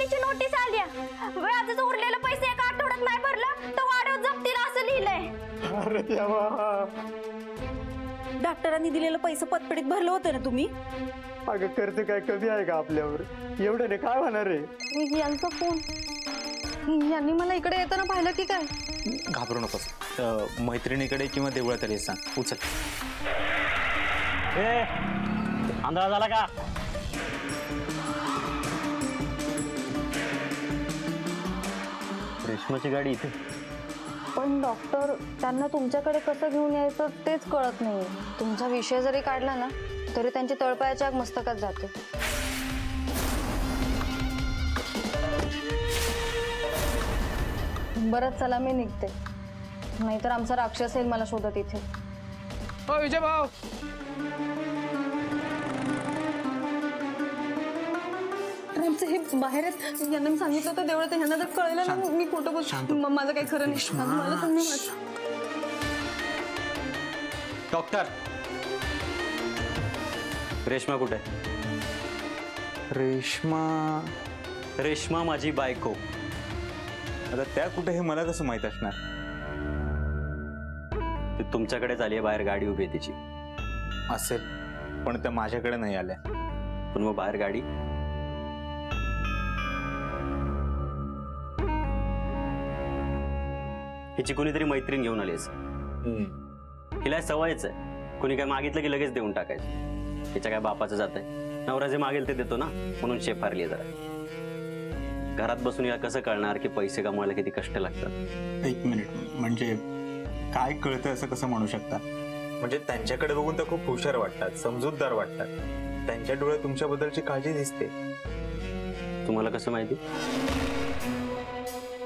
जप्तीची नोटीस आली आहे. व्याजाचं उरलेलं पैसे एका आठवड्यात नाही भरलं तर वाढव जप्तीला असं लिहिलंय. अरे देवा. डॉक्टरांनी दिलेलं पैसे पतपेढीत भरलं होतं ना तुम्ही? अगं कर्ज काय कमी आहे का आपल्यावर? एवढ्याने काय होणार आहे? यांचा फोन. यांनी मला इकडे येताना पाहिलं की काय? घाबरू नकोस. मैत्रिणीकडे किंवा देवळात आली सांग. उचल. आंधळा झाला का? रेशमाची गाडी इथे. पण डॉक्टर, त्यांना तुमच्याकडे कसं घेऊन यायचं तेच कळत नाही. तुमचा विषय जरी काढला ना तरी त्यांची तळपायाच्या आग मस्तकात जाते. बरंच चला मी निघते, नाहीतर आमचा राक्षस येईल मला शोधत इथे. हो विजय भाऊ. आमचं हे बाहेर आहेत. यांना मी सांगितलं होतं देवळात, यांना जर कळलं ना मी खोटं बोलतो. माझं काही खरं नाही. मला तुम्ही डॉक्टर, रेश्मा कुठे? रेश्मा? रेश्मा माझी बायको. आता त्या कुठे हे मला कसं माहित असणार? ती तुमच्याकडेच आली आहे. बाहेर गाडी उभी आहे तिची. असेल, पण त्या माझ्याकडे नाही आल्या. पण मग बाहेर गाडी? हिची कोणीतरी मैत्रीण घेऊन आली असेल. हिला सवयच आहे, कोणी काय मागितलं की लगेच देऊन टाकायचं. हिच्या काय बापाचं जात आहे? नवरा जे मागेल ते देतो ना, म्हणून शेफारली आहे जरा. घरात बसून या कसं कळणार की पैसे कमवायला किती कष्ट लागतात? एक मिनिट, म्हणजे काय कळतं असं कसं म्हणू शकता? म्हणजे त्यांच्याकडे बघून तर खूप हुशार वाटतात, समजूतदार वाटतात. त्यांच्या डोळ्यात तुमच्याबद्दलची काळजी दिसते. तुम्हाला कसं माहिती?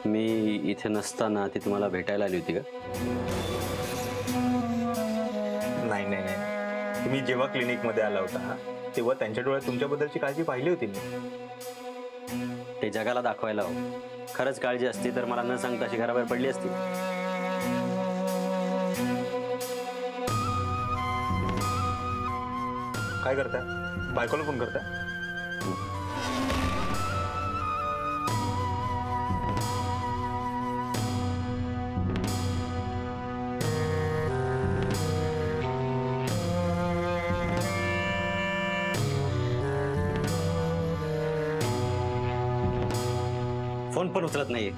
मी इथे नसताना ती तुम्हाला भेटायला आली होती का? नाही नाही नाही, तुम्ही जेव्हा क्लिनिकमध्ये आला होता तेव्हा त्यांच्या डोळ्यात तुमच्याबद्दलची काळजी पाहिली होती मी. ते जगाला दाखवायला हवं. खरंच काळजी असती तर मला न सांगता अशी घराबाहेर पडली असती. काय करताय? बायकोला फोन करताय? फोन पण उचलत नाहीये.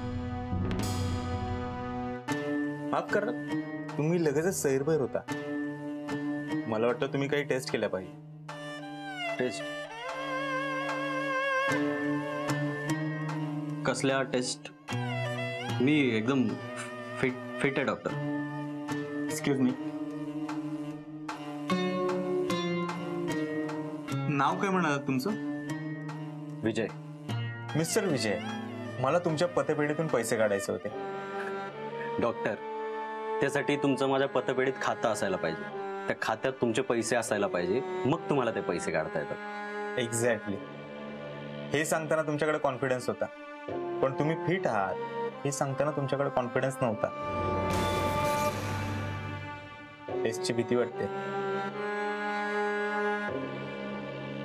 माफ करा, तुम्ही लगेचच सैरभैर होता. मला वाटतं तुम्ही काही टेस्ट केल्या पाहिजे. टेस्ट? कसल्या टेस्ट? मी एकदम फिट आहे डॉक्टर. एक्सक्यूज मी, नाव काय म्हणालात तुमचं? विजय. मिस्टर विजय, मला तुमच्या पतपेढीतून पैसे काढायचे होते. डॉक्टर, त्यासाठी तुमचं माझ्या पतपेढीत खातं असायला पाहिजे. त्या खात्यात तुमचे पैसे असायला पाहिजे, मग तुम्हाला ते पैसे काढता येतात. एक्झॅक्टली. हे सांगताना तुमच्याकडे कॉन्फिडन्स होता, पण तुम्ही फिट आहात हे सांगताना तुमच्याकडे कॉन्फिडन्स नव्हता. टेस्टची भीती वाटते.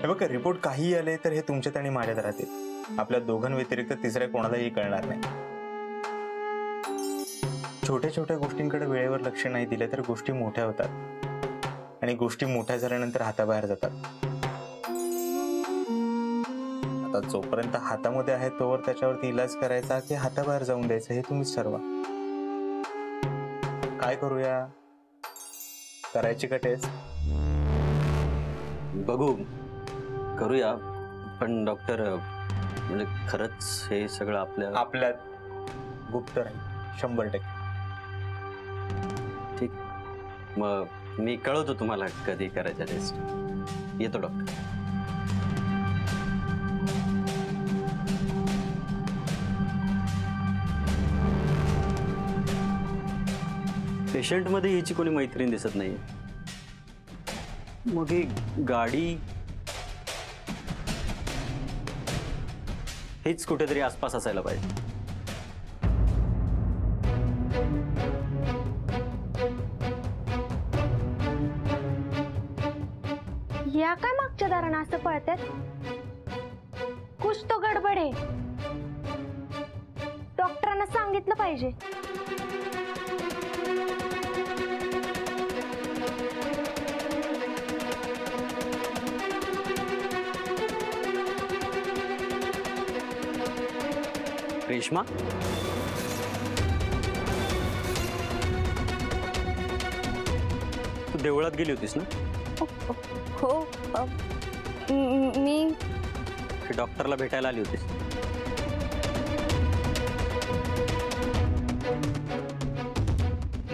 हे बघा, रिपोर्ट काही आले तर हे तुमच्यात आणि माझ्यात राहतील. आपल्या दोघांव्यतिरिक्त तिसऱ्या कोणालाही कळणार नाही. छोट्या छोट्या गोष्टींकडे वेळेवर लक्ष नाही दिले तर गोष्टी मोठ्या होतात, आणि गोष्टी मोठ्या झाल्यानंतर हाताबाहेर जातात. आता जोपर्यंत हातामध्ये आहे तोवर त्याच्यावरती इलाज करायचा की हाताबाहेर जाऊन द्यायचं हे तुम्हीच ठरवा. काय करूया? करायची का टेस्ट? बघू, करूया. पण डॉक्टर, म्हणजे खरंच हे सगळं आपल्यात गुप्त राहील 100%. ठीक, मग मी कळवतो तुम्हाला कधी करायचं टेस्ट. येतो डॉक्टर. पेशंटमध्ये हिची कोणी मैत्रीण दिसत नाही. मग ही गाडी हेच कुठेतरी आसपास असायला पाहिजे. या काय मागच्या दारानं असं पळतात? कुछ तो गडबड आहे. डॉक्टरांना सांगितलं पाहिजे. रेश्मा, तू देवळात गेली होतीस ना? हो मी डॉक्टरला भेटायला आली होतीस?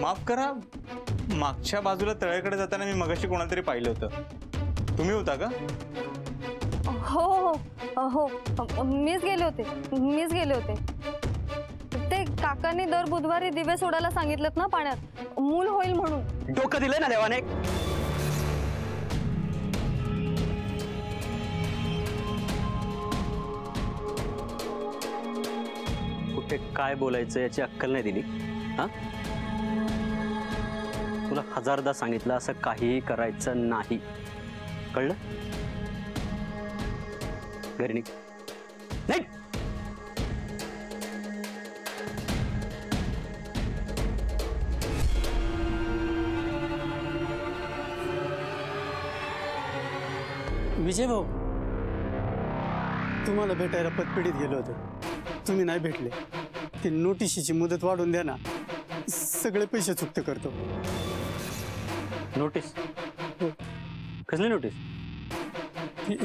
माफ करा, मागच्या बाजूला तळ्याकडे जाताना मी मगाशी कोणाला तरी पाहिलं होतं. तुम्ही होता का? हो हो हो मीच गेले होते. ते काकांनी दर बुधवारी दिवे सोडायला सांगितलेत ना पाण्यात, मूल होईल म्हणून. डोकं दिलंय ना देवाने. कुठे काय बोलायचं याची अक्कल नाही दिली. हा, तुला हजारदा सांगितलं असं काहीही करायचं नाही, कळलं? घरी निघ. नाही, विजय भाऊ, तुम्हाला भेटायला पतपेढीत गेलो होतो, तुम्ही नाही भेटले. ते नोटिशीची मुदत वाढवून द्या ना, सगळे पैसे चुकते करतो. नोटीस? कसली नोटीस?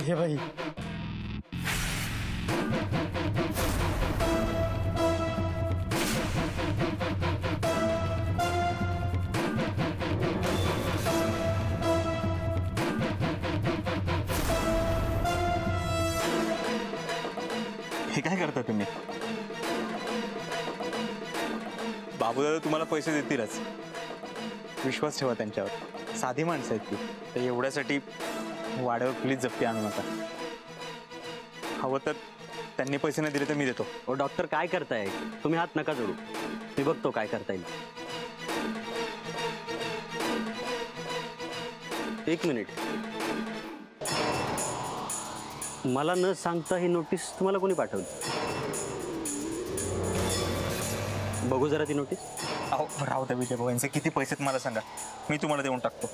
हे भाई, हे काय करता तुम्ही? बाबूदादा तुम्हाला पैसे देतीलच, विश्वास ठेवा त्यांच्यावर. साधी माणसं आहेत ती. तर एवढ्यासाठी वाड्यावर प्लीज जप्ती आणू नका. हवं तर त्यांनी पैसे नाही दिले तर मी देतो. ओ डॉक्टर, काय करताय तुम्ही? हात नका जोडू, मी बघतो काय करता येईल. एक मिनिट, मला न सांगता ही नोटीस तुम्हाला कोणी पाठवली? बघू जरा ती नोटीस. अहो राहू द्या विजय भाऊ, यांचे किती पैसे आहेत मला सांगा, मी तुम्हाला देऊन टाकतो.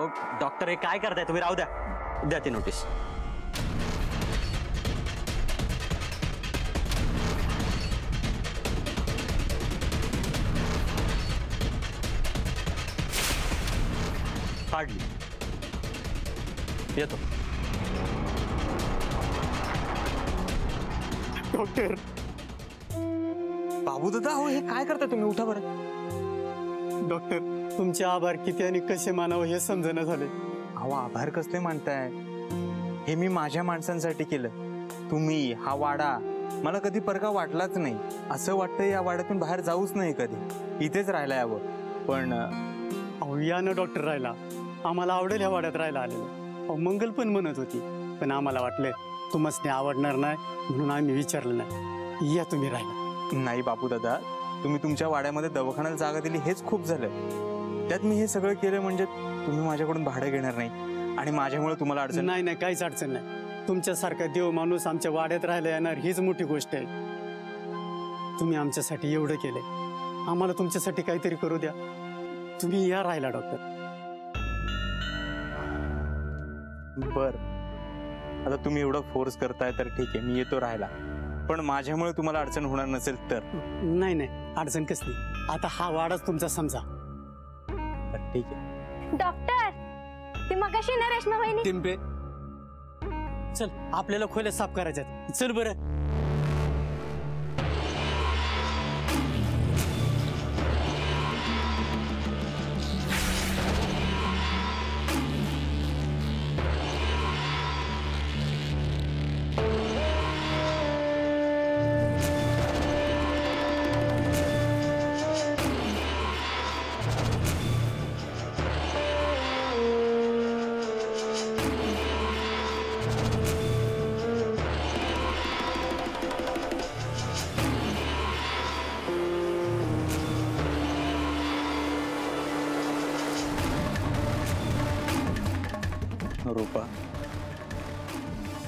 ओ डॉक्टर, हे काय करताय तुम्ही? राहू द्या, द्या ती नोटीस. काढली, येतो. डॉक्टर. बाबूदादा, अहो हे काय करता तुम्ही? उठा बरं. डॉक्टर, तुमचे आभार किती आणि कसे मानावं हे समजणं झाले. अहो आभार कसले मानताय? हे मी माझ्या माणसांसाठी केलं. तुम्ही, हा वाडा मला कधी परका वाटलाच नाही. असं वाटतं या वाड्यातून बाहेर जाऊच नाही कधी, इथेच राहायला यावं. पण अहो या ना डॉक्टर, राहायला आम्हाला आवडेल ह्या वाड्यात राहायला आलेलं. अहो मंगल पण म्हणत होती, पण आम्हाला वाटलं तुम्हाला आवडणार नाही म्हणून आम्ही विचारलं नाही. या तुम्ही राहायला. नाही बाबूदादा, तुम्ही तुमच्या वाड्यामध्ये दवाखान्याला जागा दिली हेच खूप झालं. त्यात मी हे सगळं केलं म्हणजे तुम्ही माझ्याकडून भाडं घेणार नाही आणि माझ्यामुळे तुम्हाला अडचण नाही नाही, काहीच अडचण नाही. तुमच्यासारखा देव माणूस आमच्या वाड्यात राहायला येणार हीच मोठी गोष्ट आहे. तुम्ही आमच्यासाठी एवढं केलंय, आम्हाला तुमच्यासाठी काहीतरी करू द्या. तुम्ही या राहायला डॉक्टर. बर, आता तुम्ही एवढं फोर्स करताय तर ठीक आहे, मी येतो राहायला. पण माझ्यामुळे तुम्हाला अडचण होणार नसेल तर? नाही नाही, अडचण कसली. आता हा वाडाच तुमचा समजा. तर ठीक आहे. डॉक्टर, ती मगाशी ना रेश्मा वहिनी. टिंपे, चल आपल्याला खोल्या साफ करायच्यात. चल बरं. रूपा,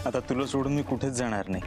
आता तुला सोडून मी कुठेच जाणार नाही.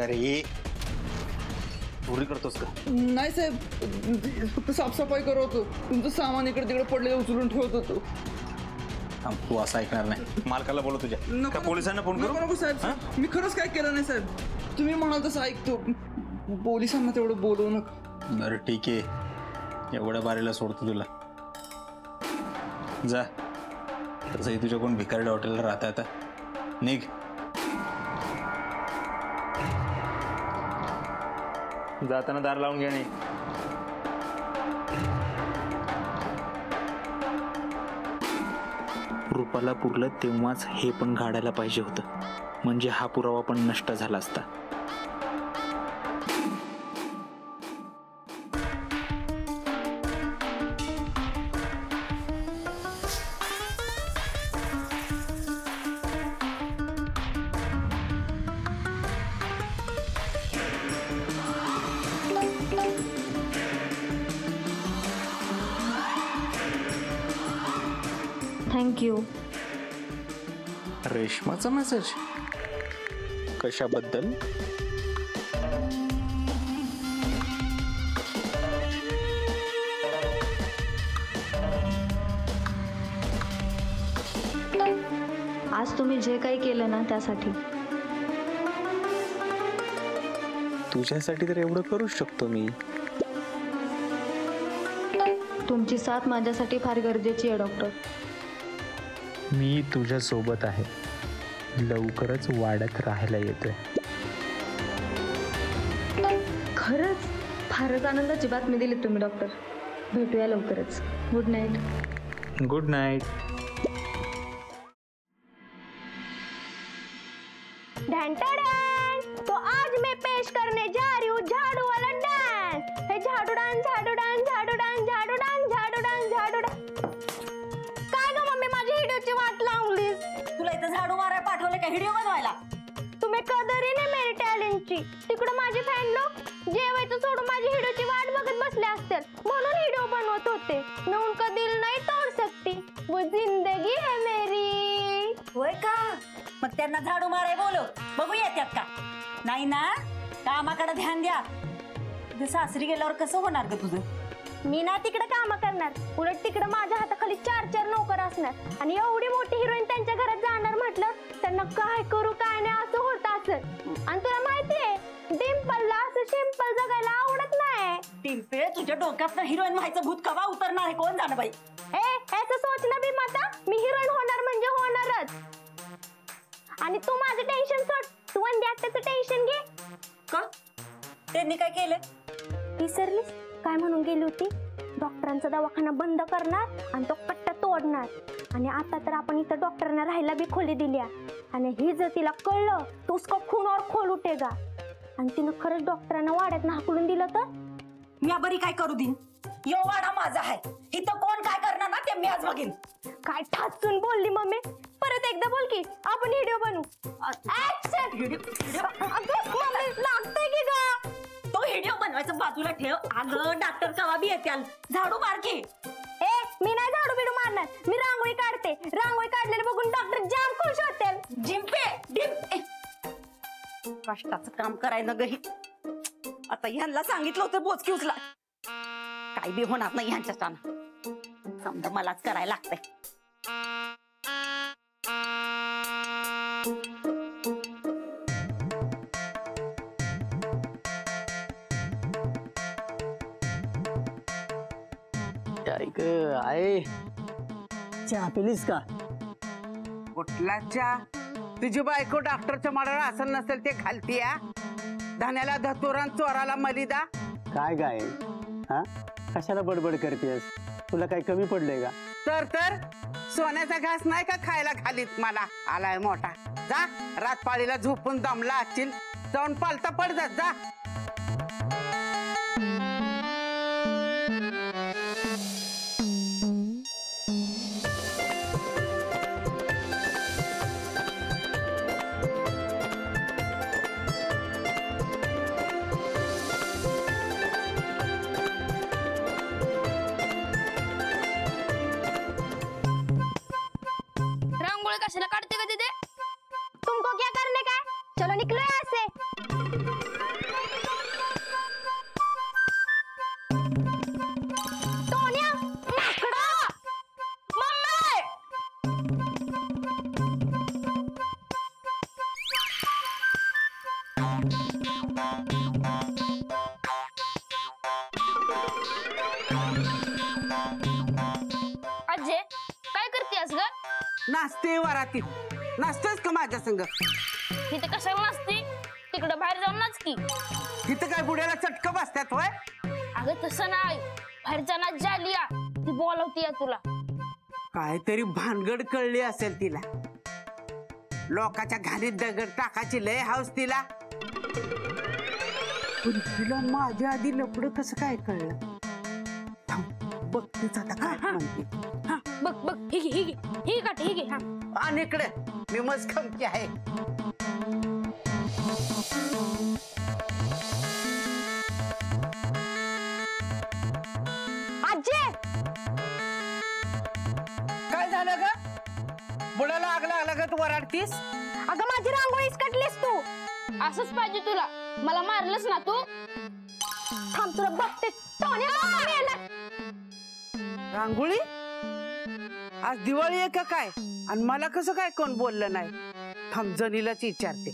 अरे चोरी करतोस का? नाही साहेब, फक्त साफसफाई करत होतो. तुमचं सामान इकडे तिकडे पडलेलं उचलून ठेवत होतो. तू असं ऐकणार नाही. मालकाला बोलव तुझ्या. का पोलिसांना फोन करू? नको साहेब, मी खरंच काय केलं नाही साहेब. तुम्ही म्हणाल तसं ऐकतो. पोलिसांना तेवढं बोलवू नका. बरं ठीक आहे, एवढ्या बारीला सोडतो तुला. जा, तसंही तुझ्या कोण भिकारड्या हॉटेलला राहता आता. निघ. जाताना दार लावून घेणे. रूपाला पुरलं तेव्हाच हे पण घाडायला पाहिजे होतं, म्हणजे हा पुरावा पण नष्ट झाला असता. थँक्यू. रेशमाचा मेसेज कशाबद्दल? आज तुम्ही जे काही केलं ना त्यासाठी. तुझ्यासाठी तर एवढं करूच शकतो मी. तुमची साथ माझ्यासाठी फार गरजेची आहे डॉक्टर. मी तुझ्या सोबत आहे. लवकरच वाड्यात राहायला येतोय. खरंच फारच आनंदाची बातमी दिली तुम्ही डॉक्टर. भेटूया लवकरच. Good night. Good night. तो आज मैं पेश करने जा रही हूँ झाड़ू वाला डांस. हे झाडू डांस, झाडू डांस, झाडू डांस, झाडू डांस, झाडू डांस, झाडू डांस. काय ग मम्मी, माझी व्हिडिओची वाट लावलीस. तुला इथं झाडू मारायला पाठवले का व्हिडिओ बनवायला? तुम्ही कदरी नाही मेरी टॅलेंटची. तिकडं माझे फॅन लोक जेवायचं सोडून माझी व्हिडिओची वाट बघत बसले असतील, म्हणून व्हिडिओ बनवत होते. मैं उनका दिल नहीं तोड़ सकती, वो जिंदगी है मेरी. होय का? मग त्यांना झाडू माराय बोलव, बघू येतात का. नाही ना, कामाकडे ध्यान द्या. तुझ्या सासरी गेल्यावर कसं होणार ग तुझं? मी ना तिकडे काम करणार, उलट तिकडे माझ्या हाताखाली 4 नोकर असणार. आणि एवढी मोठी हिरोईन त्यांच्या घरात जाणार म्हटलं त्यांना काय करू काय नाही असं होत असत. आणि तुला माहितीये डिम्पलला असं सिंपल जगायला आवडत नाही. टिम्पे, तुझ्या डोक्यात हिरोईन व्हायचं भूत कवा उतरणार आहे कोण जाणं बाई. असं सोचणं बी माता, मी हिरोईन होणार म्हणजे होणारच. आणि तू माझं टेन्शन सोड, तू वंदे आत्याचं टेन्शन घे. का? त्यांनी काय केलं? विसरलीस काय म्हणून गेली होती? डॉक्टरांचा दवाखाना बंद करणार आणि तो कट्टा तोडणार. आणि आता तर आपण इथं डॉक्टरांना राहायला बी खोली दिल्या. आणि ही जर तिला कळलं तो उसका खून और खोल उठेगा. आणि तिनं खरंच डॉक्टरांना वाड्यात हाकलून दिलं तर मी बरी काय करू दिन? यो वाडा माझा आहे, इथं कोण काय करणार ना ते मी आज बघीन. काय ठासून बोलली मम्मी. परत एकदा बोल की आपण व्हिडिओ बनवू. मम्मी लागतंय की ग? तो व्हिडिओ बनवायचं बाजूला ठेव. अगं डॉक्टर कवा बी येत्याल, झाडू मार की. मी नाही झाडू बिडू मारणार, मी रांगोळी काढते. रांगोळी काढलेलं बघून डॉक्टर जाम खुश होतील. जिंपे कष्टाचं काम करायला गही. आता ह्यांना सांगितलं होतं बोचकी उचला, काय बी होणार नाही ह्यांच्या स्थान. समजा मलाच करायला लागतंय. आहे चहा पिलीस का? कुठला चहा? तुझी बायको डॉक्टरच्या माळाला असं नसेल ते घालतीया. धान्याला धतोरण चोराला मलिदा. काय गाय हा कशाला बडबड करतेस? तुला काही कमी पडलंय का? तर सोन्याचा घास नाही का खायला खालीत मला आलाय मोठा. जा रातपाळीला झोपून दमला असतील जाऊन पालता पड जा. रांगोळी कशाला काढते का तिथे? तुमको क्या करने का? चलो निकलो यहाँ से. टोन्या, माकडा! मम्मी! अजय काय करतेस ग? नाचते वरातीत. नाचतोस का माझ्या संग? तिथे कशाला नसती? तिकडं बाहेर जाऊन नाच की. तिथं काय बुड्याला चटक बसतात होय? अगं तसं नाही, बाहेरचा नाच जालिया ती बोलवतीये तुला. काहीतरी भानगड कळली असेल तिला. लोकाच्या घाणीत दगड टाकायची लय हाऊस तिला. पण तिला माझ्या आधी लपड कसं काय कळलं? थांब, बघतीच आता काय म्हणते. बघ बघ ही काट ही घे. आणि इकडे मी मस्त खमकी आहे. आजी, काय झालं ग? बुडाला आग लागला ग तू वराडतीस? अगं माझी रांगोळीच कटलीस तू. असंच पाहिजे तुला. मला मारलंस ना तू. थांब तुला बघते. टोन्या, मामा मेला. रांगोळी? आज दिवाळी आहे का काय? आणि मला कसं काय कोण बोललं नाही? थांब जनीलाच विचारते.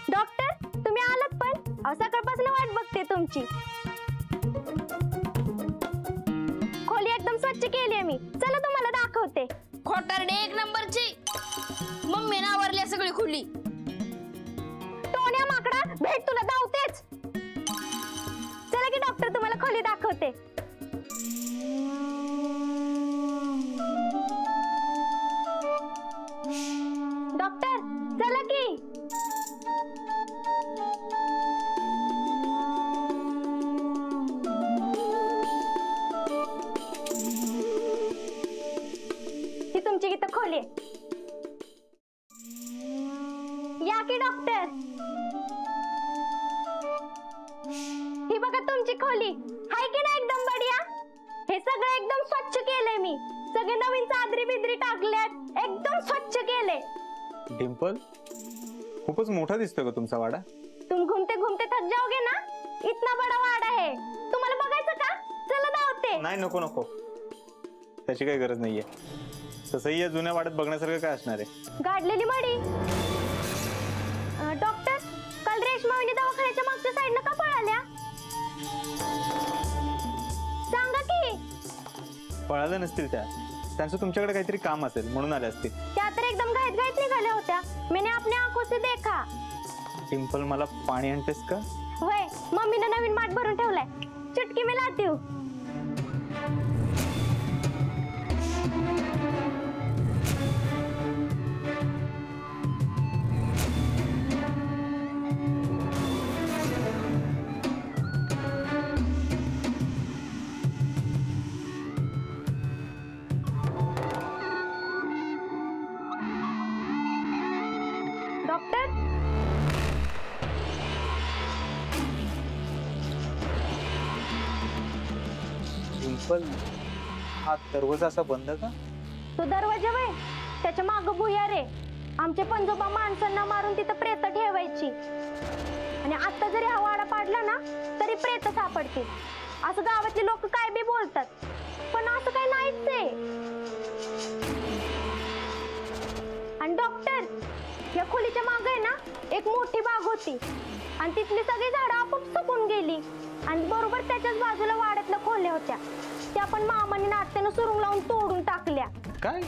डॉक्टर तुम्ही आलात पण? सकाळपासून वाट बघते तुमची. खोली एकदम स्वच्छ केली आहे मी. चला तुम्हाला दाखवते. खोटारडे एक नंबरची. मम्मीने आवरली सगळी खुली. टोन्या, माकडा, भेट तुला धावतेच. चला की डॉक्टर तुम्हाला खोली दाखवते. डॉक्टर चला की. ही तुमची इथं खोली आहे. या की डॉक्टर. ही बघा तुमची खोली. हाय की नाही एकदम बढिया? हे सगळं एकदम स्वच्छ केलंय मी. सगळे नवीन चादरी बिदरी टाकल्यात. एकदम स्वच्छ केले. डिंपल, खूपच मोठा दिसतोय का तुमचा वाडा? तुम घूमते घूमते थक जाओगे ना. इतना बड़ा वाडा है. तुम्हाला बघायचं का? चला धावते. नाही, नको नको, त्याची काही गरज नाहीये. तसंही या जुन्या वाड्यात बघण्यासारखं काय असणार आहे? गाडलेली मडी. डॉक्टर, काल रेशमा वहिनी दवाखान्याच्या मागच्या साईडनं का पळाल्या? सांगा की. पळाल्या नसतील त्या. त्यांचं तुमच्याकडे काहीतरी काम असेल म्हणून आले असतील. त्या तर एकदम घाईत घाईत निघाल्या होत्या. मैंने अपने आंखों से देखा. डिंपल, मला पाणी आणतेस का? होय, मम्मीने नवीन माठ भरून ठेवलाय. चुटकी में लाती हूँ. डॉक्टर, डिंपल, हा दरवाजा असा बंद का? तो दरवाजा वय त्याच्या माग भुया रे. आमचे पंजोबा माणसांना मारून तिथं प्रेत ठेवायची. आणि आता जरी हा वाडा पाडला ना तरी प्रेत सापडतील. असं गावातले लोक काय बी बोलतात, पण असं काही नाहीच आहे. आणि डॉक्टर, या खोलीच्या मागे आहे ना एक मोठी बाग होती. आणि तिथली सगळी झाडं आपोआप सुकून गेली. आणि बरोबर त्याच्याच बाजूला वाड्यातल्या खोल्या होत्या. त्या पण मामाने नात्यानं सुरुंग लावून तोडून टाकल्या. काय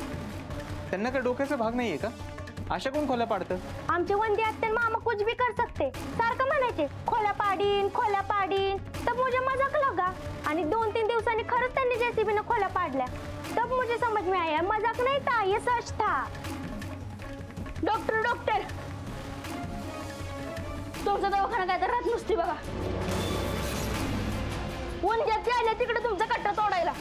त्यांना काय डोक्याचा भाग नाहीये का? अशा कोण खोल्या पाडतं? आमचे वंदी आत्या मामा कुछ भी कर सकते. सारखं म्हणायचे खोल्या पाडीन. तब मुझे मजाक लगा आणि 2-3 दिवसांनी खरंच त्यांनी जेसीबीने खोल्या पाडल्या. तब मुझे समझ में आया मजाक नहीं था, ये सच था. डॉक्टर तुमचा दवाखाना काय तर राहत नसते बघा. वंद्यात आल्या तिकडे तुमचा कट्टा तोडायला.